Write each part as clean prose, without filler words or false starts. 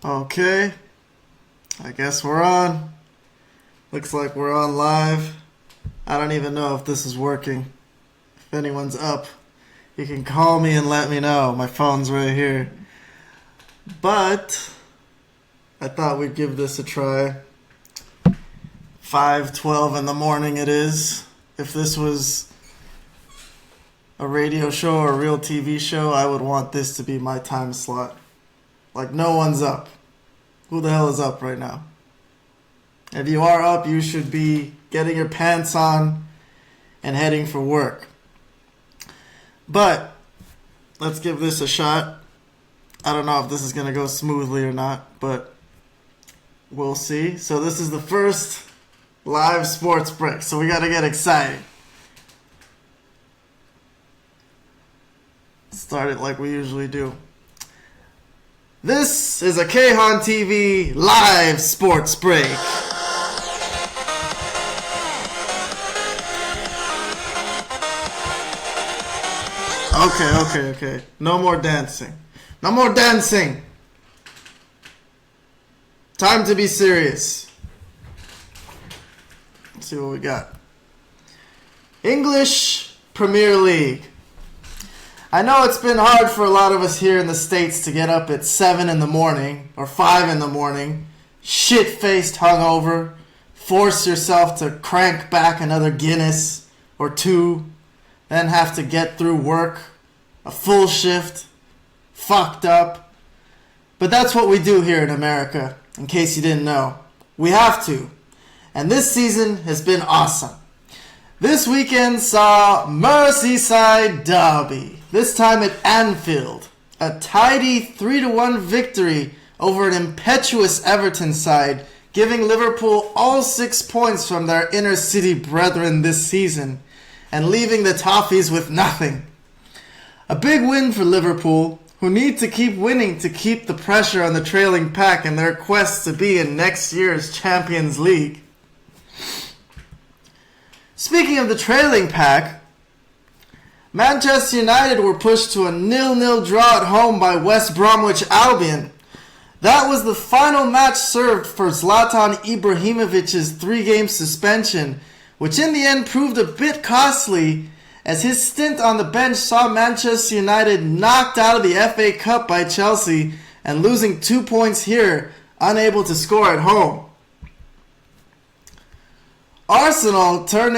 Okay, I guess we're on. Looks like we're on live. I don't even know if this is working. If anyone's up, you can call me and let me know. My phone's right here. But I thought we'd give this a try. 5:12 in the morning it is. If this was a radio show or a real TV show, I would want this to be my time slot. Like, no one's up. Who the hell is up right now? If you are up, you should be getting your pants on and heading for work. But let's give this a shot. I don't know if this is going to go smoothly or not, but we'll see. So this is the first live sports break, so we got to get excited. Start it like we usually do. This is a Kahan TV live sports break. Okay. No more dancing. No more dancing. Time to be serious. Let's see what we got. English Premier League. I know it's been hard for a lot of us here in the States to get up at 7 in the morning or 5 in the morning, shit-faced hungover, force yourself to crank back another Guinness or two, then have to get through work, a full shift, fucked up. But that's what we do here in America, in case you didn't know. We have to. And this season has been awesome. This weekend saw Merseyside Derby, this time at Anfield. A tidy 3-1 victory over an impetuous Everton side, giving Liverpool all 6 points from their inner city brethren this season, and leaving the Toffees with nothing. A big win for Liverpool, who need to keep winning to keep the pressure on the trailing pack in their quest to be in next year's Champions League. Speaking of the trailing pack, Manchester United were pushed to a 0-0 draw at home by West Bromwich Albion. That was the final match served for Zlatan Ibrahimovic's 3-game suspension, which in the end proved a bit costly, as his stint on the bench saw Manchester United knocked out of the FA Cup by Chelsea and losing 2 points here, unable to score at home. Arsenal turned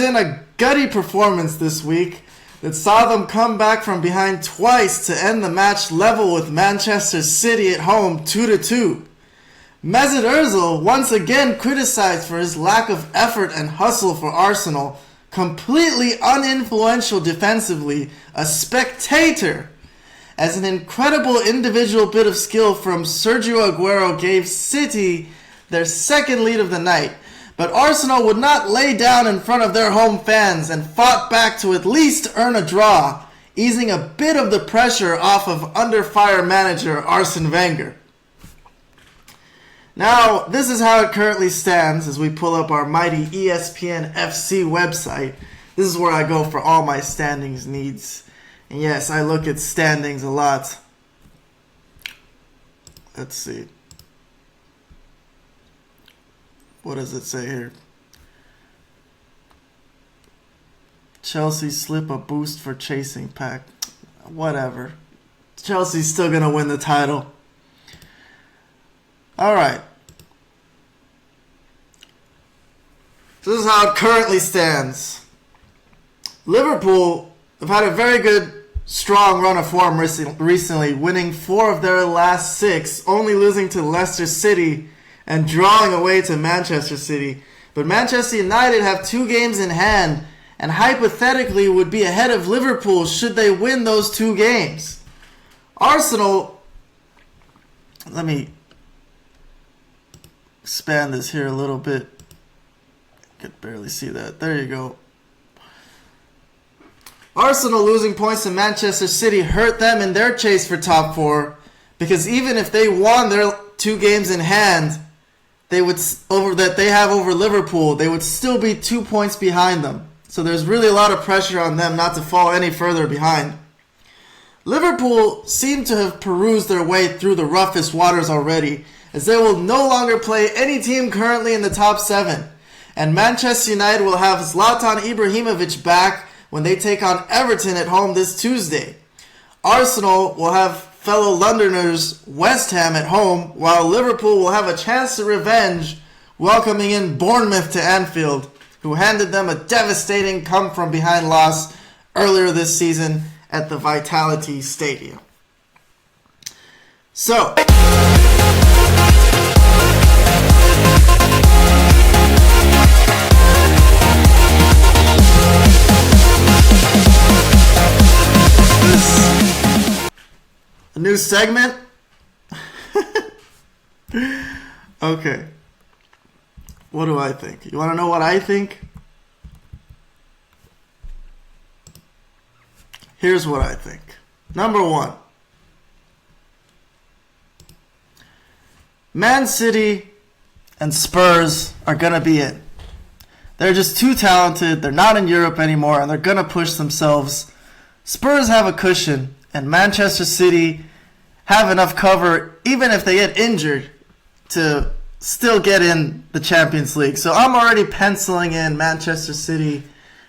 in a gutty performance this week that saw them come back from behind twice to end the match level with Manchester City at home 2-2. Mesut Ozil once again criticized for his lack of effort and hustle for Arsenal, completely uninfluential defensively, a spectator, as an incredible individual bit of skill from Sergio Aguero gave City their second lead of the night. But Arsenal would not lay down in front of their home fans and fought back to at least earn a draw, easing a bit of the pressure off of under-fire manager Arsene Wenger. Now, this is how it currently stands as we pull up our mighty ESPN FC website. This is where I go for all my standings needs. And yes, I look at standings a lot. Let's see. What does it say here? Chelsea slip a boost for chasing pack. Whatever. Chelsea's still going to win the title. Alright. So this is how it currently stands. Liverpool have had a very good, strong run of form recently, winning 4 of their last 6, only losing to Leicester City and drawing away to Manchester City. But Manchester United have 2 games in hand and hypothetically would be ahead of Liverpool should they win those 2 games. Arsenal, let me expand this here a little bit. I can barely see that. There you go. Arsenal losing points to Manchester City hurt them in their chase for top 4, because even if they won their 2 games in hand, they would have over Liverpool, they would still be 2 points behind them. So there's really a lot of pressure on them not to fall any further behind. Liverpool seem to have perused their way through the roughest waters already, as they will no longer play any team currently in the top 7. And Manchester United will have Zlatan Ibrahimovic back when they take on Everton at home this Tuesday. Arsenal will have fellow Londoners West Ham at home, while Liverpool will have a chance to revenge welcoming in Bournemouth to Anfield, who handed them a devastating come-from-behind loss earlier this season at the Vitality Stadium. So, a new segment? Okay. What do I think? You want to know what I think? Here's what I think. Number 1. Man City and Spurs are going to be in. They're just too talented. They're not in Europe anymore, and they're going to push themselves. Spurs have a cushion, and Manchester City have enough cover, even if they get injured, to still get in the Champions League. So I'm already penciling in Manchester City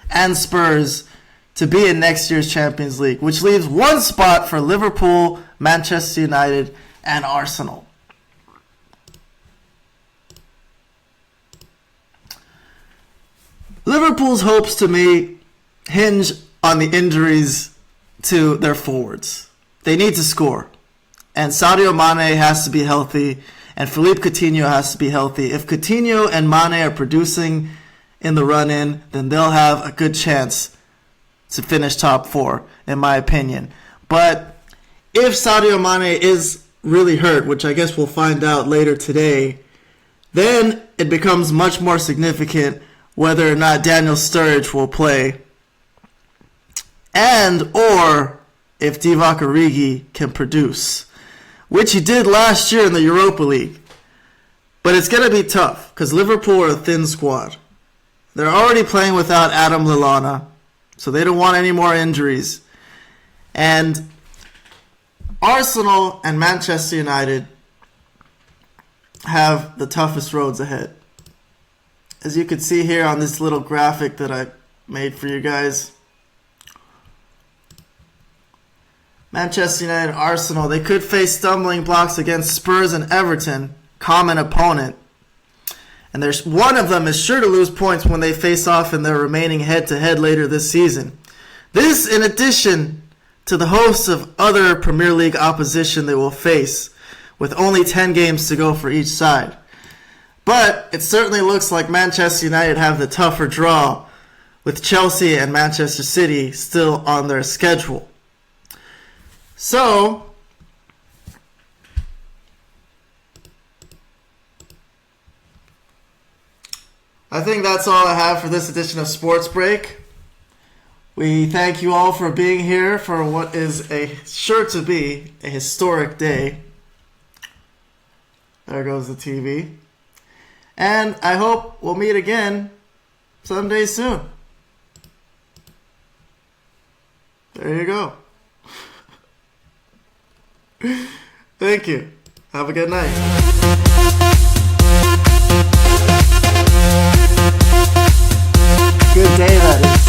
and Spurs to be in next year's Champions League, which leaves one spot for Liverpool, Manchester United, and Arsenal. Liverpool's hopes, to me, hinge on the injuries to their forwards. They need to score. And Sadio Mane has to be healthy, and Philippe Coutinho has to be healthy. If Coutinho and Mane are producing in the run-in, then they'll have a good chance to finish top 4, in my opinion. But if Sadio Mane is really hurt, which I guess we'll find out later today, then it becomes much more significant whether or not Daniel Sturridge will play, and or if Divock Origi can produce, which he did last year in the Europa League. But it's going to be tough because Liverpool are a thin squad. They're already playing without Adam Lallana, so they don't want any more injuries. And Arsenal and Manchester United have the toughest roads ahead. As you can see here on this little graphic that I made for you guys, Manchester United, Arsenal, they could face stumbling blocks against Spurs and Everton, common opponent. And there's one of them is sure to lose points when they face off in their remaining head-to-head later this season. This in addition to the hosts of other Premier League opposition they will face, with only 10 games to go for each side. But it certainly looks like Manchester United have the tougher draw, with Chelsea and Manchester City still on their schedule. So, I think that's all I have for this edition of Sports Break. We thank you all for being here for what is sure to be a historic day. There goes the TV. And I hope we'll meet again someday soon. There you go. Thank you. Have a good night. Good day, that is.